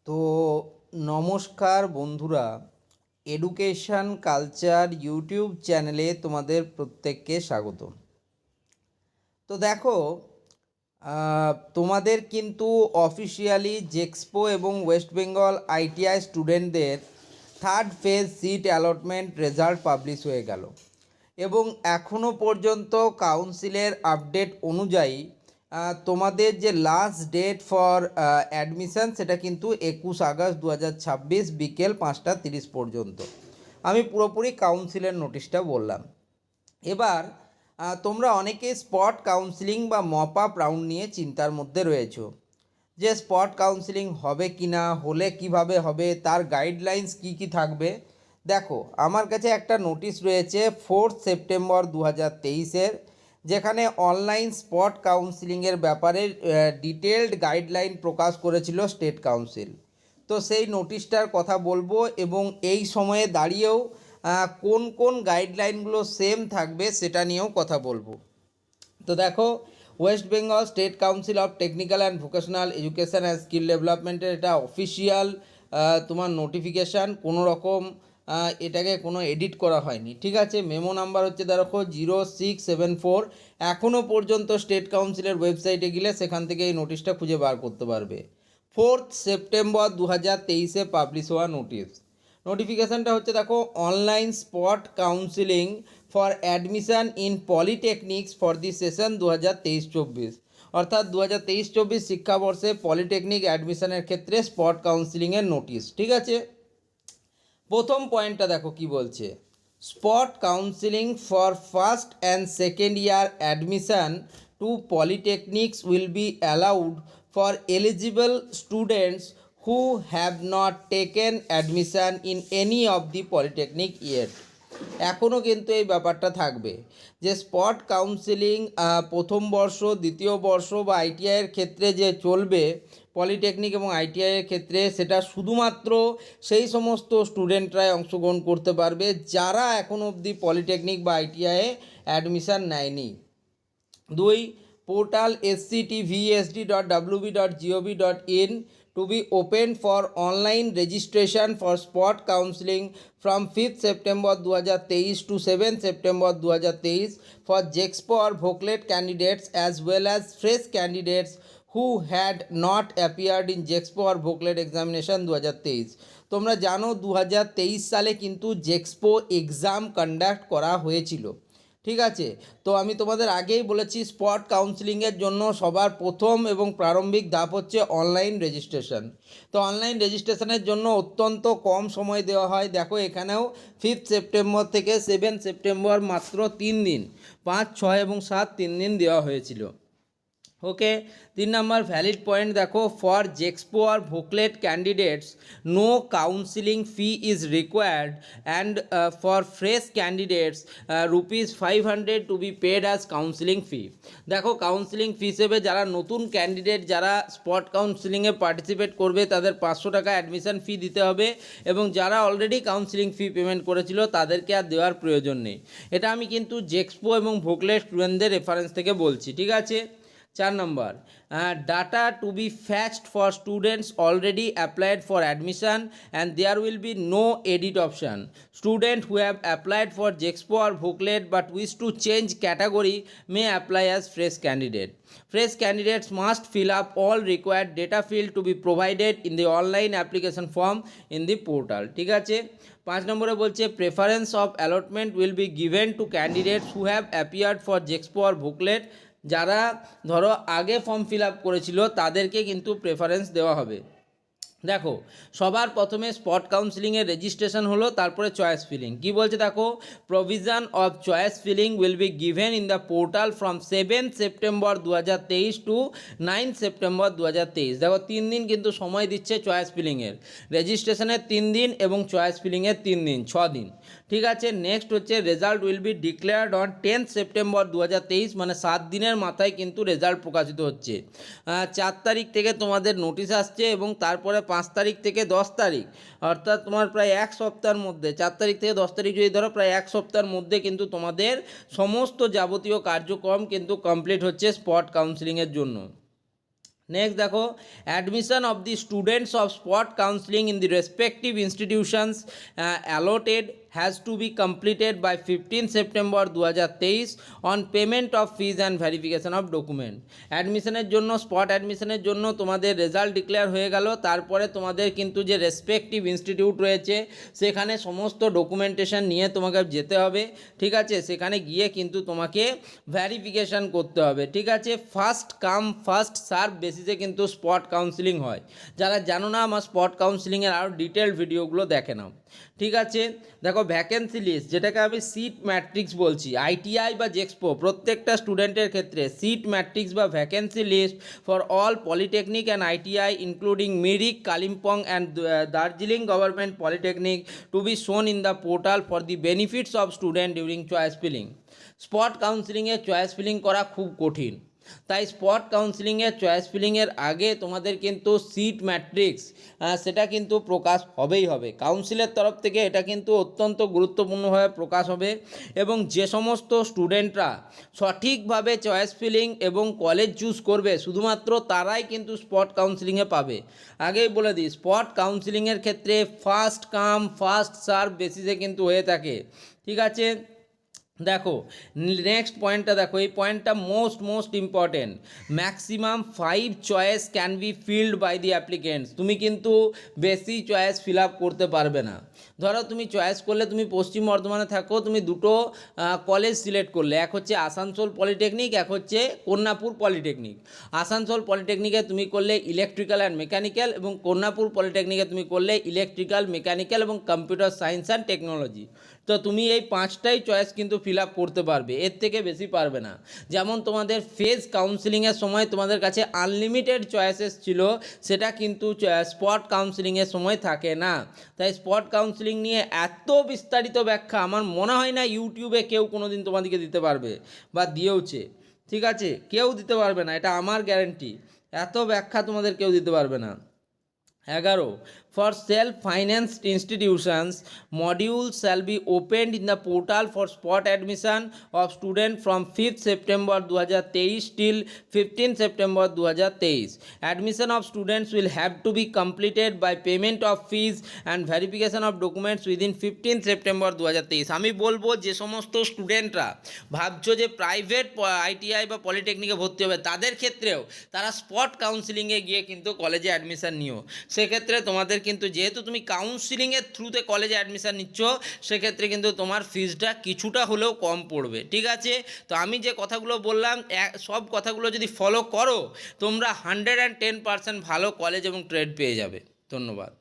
তো নমস্কার বন্ধুরা, এডুকেশন কালচার ইউটিউব চ্যানেলে তোমাদের প্রত্যেককে স্বাগত। তো দেখো, তোমাদের কিন্তু অফিসিয়ালি জেক্সপো এবং ওয়েস্ট বেঙ্গল আইটিআই স্টুডেন্টদের third phase seat allotment result publish হয়ে গেল এবং এখনও পর্যন্ত কাউন্সিলের আপডেট অনুযায়ী তোমাদের যে লাস্ট ডেট ফর অ্যাডমিশান সেটা কিন্তু 21 আগস্ট 2026 বিকেল 5:30 পর্যন্ত। আমি পুরোপুরি কাউন্সিলের নোটিশটা বললাম। এবার তোমরা অনেকে স্পট কাউন্সিলিং বা মপ আপ রাউন্ড নিয়ে চিন্তার মধ্যে রয়েছো যে স্পট কাউন্সিলিং হবে কি না, হলে কিভাবে হবে, তার গাইডলাইন্স কি কি থাকবে। দেখো, আমার কাছে একটা নোটিশ রয়েছে 4 সেপ্টেম্বর 2023-এর, যেখানে অনলাইন স্পট কাউন্সিলিংয়ের ব্যাপারে ডিটেলড গাইডলাইন প্রকাশ করেছিল স্টেট কাউন্সিল। তো সেই নোটিশটার কথা বলবো এবং এই সময়ে দাঁড়িয়েও কোন কোন গাইডলাইনগুলো সেম থাকবে সেটা নিয়েও কথা বলবো। তো দেখো, West Bengal state council of technical and vocational education and skill ডেভেলপমেন্টের এটা অফিসিয়াল তোমার নোটিফিকেশান, কোনো রকম এটাকে কোনো এডিট করা হয়নি, ঠিক আছে। মেমো নাম্বার হচ্ছে দেখো 0674। এখনও পর্যন্ত স্টেট কাউন্সিলের ওয়েবসাইটে গেলে সেখান থেকে এই নোটিশটা খুঁজে বার করতে পারবে। 4 সেপ্টেম্বর 2023-এ পাবলিশ হওয়া নোটিশ। নোটিফিকেশানটা হচ্ছে দেখো, online spot counselling for admission in polytechnics for the session 2023-24, অর্থাৎ 2023-24 শিক্ষাবর্ষে পলিটেকনিক অ্যাডমিশনের ক্ষেত্রে স্পট কাউন্সিলিংয়ের নোটিশ, ঠিক আছে। প্রথম পয়েন্টটা দেখো কি বলছে। Spot counselling for first and second year admission to polytechnics will be allowed for eligible students who have not taken admission in any of the polytechnic yet। এখনও কিন্তু এই ব্যাপারটা থাকবে যে স্পট কাউন্সিলিং প্রথম বর্ষ, দ্বিতীয় বর্ষ বা আইটিআইয়ের ক্ষেত্রে যে চলবে পলিটেকনিক এবং আইটিআইয়ের ক্ষেত্রে, সেটা শুধুমাত্র সেই সমস্ত স্টুডেন্টরাই অংশগ্রহণ করতে পারবে যারা এখনও অবধি পলিটেকনিক বা আইটিআইয়ে অ্যাডমিশান নেয়নি। 2, portal sctvsd.wb.gov.in to be open for online registration for spot counseling from 5th September 2023 to 7th September 2023 for JEXPO or VOCLET candidates as well as fresh candidates who had not appeared in JEXPO or VOCLET examination 2023। তোমরা জানো 2023 সালে কিন্তু জেক্সপো exam conduct করা হয়েছিল, ঠিক আছে। তো আমি তোমাদের আগেই বলেছি স্পট কাউন্সিলিংয়ের জন্য সবার প্রথম এবং প্রারম্ভিক ধাপ হচ্ছে অনলাইন রেজিস্ট্রেশন। তো অনলাইন রেজিস্ট্রেশনের জন্য অত্যন্ত কম সময় দেওয়া হয়। দেখো, এখানেও 5 সেপ্টেম্বর থেকে 7 সেপ্টেম্বর মাত্র 3 দিন, 5, 6 এবং 7 3 দিন দেওয়া হয়েছিল। ওকে, 3 নম্বর ভ্যালিড পয়েন্ট দেখো, ফর জেক্সপো আর VOCLET candidates no counselling fee is required and for fresh candidates ₹500 to be paid as counselling fee. দেখো, কাউন্সিলিং ফি হিসেবে যারা নতুন ক্যান্ডিডেট যারা স্পট কাউন্সিলিংয়ে পার্টিসিপেট করবে তাদের 500 টাকা অ্যাডমিশন ফি দিতে হবে এবং যারা অলরেডি কাউন্সিলিং ফি পেমেন্ট করেছিল তাদেরকে আর দেওয়ার প্রয়োজন নেই। এটা আমি কিন্তু জেক্সপো এবং ভোকলেট স্টুডেন্টদের রেফারেন্স থেকে বলছি, ঠিক আছে। 4 number, data to be fetched for students already applied for admission and there will be no edit option. Students who have applied for JEXPO or VOCLET but wish to change category may apply as fresh candidate. Fresh candidates must fill up all required data field to be provided in the online application form in the portal, ঠিক আছে। 5 নম্বরে বলছে preference of allotment will be given to candidates who have appeared for JEXPO or VOCLET। যারা ধরো আগে form fill up করেছিল তাদেরকে কিন্তু প্রেফারেন্স দেওয়া হবে। দেখো, সবার প্রথমে স্পট কাউন্সিলিংয়ের রেজিস্ট্রেশন হলো, তারপরে চয়েস ফিলিং। কি বলছে দেখো, provision of choice filling will be given in the portal from 7 September 2023 to 9 September 2023। দেখো, 3 দিন কিন্তু সময় দিচ্ছে চয়েস ফিলিংয়ের, রেজিস্ট্রেশনের 3 দিন এবং চয়েস ফিলিংয়ের 3 দিন, 6 দিন, ঠিক আছে। নেক্সট হচ্ছে result will be declared on 10 September 2023, মানে 7 দিনের মাথায় কিন্তু রেজাল্ট প্রকাশিত হচ্ছে। 4 তারিখ থেকে তোমাদের নোটিশ আসছে এবং তারপরে 5 তারিখ থেকে 10 তারিখ, অর্থাৎ তোমার প্রায় 1 সপ্তাহের মধ্যে, 4 তারিখ থেকে 10 তারিখ যদি ধরো, প্রায় 1 সপ্তাহের মধ্যে কিন্তু তোমাদের সমস্ত যাবতীয় কার্যক্রম কিন্তু কমপ্লিট হচ্ছে স্পট কাউন্সিলিংয়ের জন্য। নেক্সট দেখো, admission of the students of spot counselling in the respective institutions allotted has to be completed by 15 September 2023 on payment of fees and verification of document. অ্যাডমিশনের জন্য, স্পট অ্যাডমিশনের জন্য তোমাদের রেজাল্ট ডিক্লেয়ার হয়ে গেল, তারপরে তোমাদের কিন্তু যে রেসপেক্টিভ ইনস্টিটিউট রয়েছে সেখানে সমস্ত ডকুমেন্টেশন নিয়ে তোমাকে যেতে হবে, ঠিক আছে। সেখানে গিয়ে কিন্তু তোমাকে ভেরিফিকেশান করতে হবে, ঠিক আছে। ফার্স্ট কাম ফার্স্ট সার্ভ বেসিসে কিন্তু স্পট কাউন্সিলিং হয়। যারা জানো না, আমার স্পট কাউন্সিলিংয়ের আরও ডিটেলড ভিডিওগুলো দেখে নাও, ঠিক আছে। দেখো, ভ্যাকেন্সি লিস্ট, যেটাকে আমি সিট ম্যাট্রিক্স বলছি, আইটিআই বা জেক্সপো প্রত্যেকটা স্টুডেন্টের ক্ষেত্রে সিট ম্যাট্রিক্স বা vacancy list for all polytechnic and ITI including Mirik, Kalimpong and Darjeeling government polytechnic to be shown in the portal for the benefits of student during choice filling. Spot কাউন্সিলিংয়ে choice filling করা খুব কঠিন, তাই স্পট কাউন্সিলিংয়ের চয়েস ফিলিংয়ের আগে তোমাদের কিন্তু seat matrix সেটা কিন্তু প্রকাশ হবেই হবে। কাউন্সিলের তরফ থেকে এটা কিন্তু অত্যন্ত গুরুত্বপূর্ণভাবে প্রকাশ হবে, এবং যে সমস্ত স্টুডেন্টরা সঠিকভাবে চয়েস ফিলিং এবং কলেজ চুজ করবে শুধুমাত্র তারাই কিন্তু স্পট কাউন্সিলিংয়ে পাবে। আগেই বলে দিই, স্পট কাউন্সিলিংয়ের ক্ষেত্রে ফার্স্ট কাম ফার্স্ট সার্ভ বেসিসে কিন্তু হয়ে থাকে, ঠিক আছে। দেখো, নেক্সট পয়েন্টটা দেখো, এই পয়েন্টটা most important. Maximum 5 choice can be filled by the applicants. তুমি কিন্তু বেশি চয়েস ফিল আপ করতে পারবে না। ধরো তুমি চয়েস করলে, তুমি পশ্চিম বর্ধমানে থাকো, তুমি দুটো কলেজ সিলেক্ট করলে, এক হচ্ছে আসানসোল পলিটেকনিক, এক হচ্ছে কন্যাপুর পলিটেকনিক। আসানসোল পলিটেকনিকে তুমি করলে ইলেকট্রিক্যাল অ্যান্ড মেকানিক্যাল, এবং কন্যাপুর পলিটেকনিকে তুমি করলে ইলেকট্রিক্যাল, মেকানিক্যাল এবং কম্পিউটার সায়েন্স অ্যান্ড টেকনোলজি। তো তুমি এই 5টাই চয়েস কিন্তু ফিল আপ করতে পারবে, এর থেকে বেশি পারবে না। যেমন তোমাদের ফেজ কাউন্সিলিংয়ের সময় তোমাদের কাছে আনলিমিটেড চয়েসেস ছিল, সেটা কিন্তু স্পট কাউন্সিলিংয়ের সময় থাকে না। তাই স্পট কাউন্সিলিং নিয়ে এত বিস্তারিত ব্যাখ্যা আমার মনে হয় না ইউটিউবে কেউ কোনো দিন তোমাদেরকে দিতে পারবে, বা দিয়েওছে, ঠিক আছে। কেউ দিতে পারবে না, এটা আমার গ্যারেন্টি। এত ব্যাখ্যা তোমাদের কেউ দিতে পারবে না। 11, for self-financed institutions, modules shall be opened in the portal for spot admission of students from 5th September 2023 till 15th September 2023. Admission of students will have to be completed by payment of fees and verification of documents within 15th September 2023. আমি বলবো, যে সমস্ত স্টুডেন্টরা ভাবছো যে private ITI বা পলিটেকনিকে ভর্তি হবে, তাদের ক্ষেত্রেও তারা স্পট কাউন্সিলিংয়ে গিয়ে কিন্তু কলেজে অ্যাডমিশান নিও। সেক্ষেত্রে তোমাদের কিন্তু, যেহেতু তুমি কাউন্সিলিংয়ের থ্রুতে কলেজে অ্যাডমিশান নিচ্ছ, সেক্ষেত্রে কিন্তু তোমার ফিজটা কিছুটা হলেও কম পড়বে, ঠিক আছে। তো আমি যে কথাগুলো বললাম, সব কথাগুলো যদি ফলো করো, তোমরা 110% ভালো কলেজ এবং ট্রেড পেয়ে যাবে। ধন্যবাদ।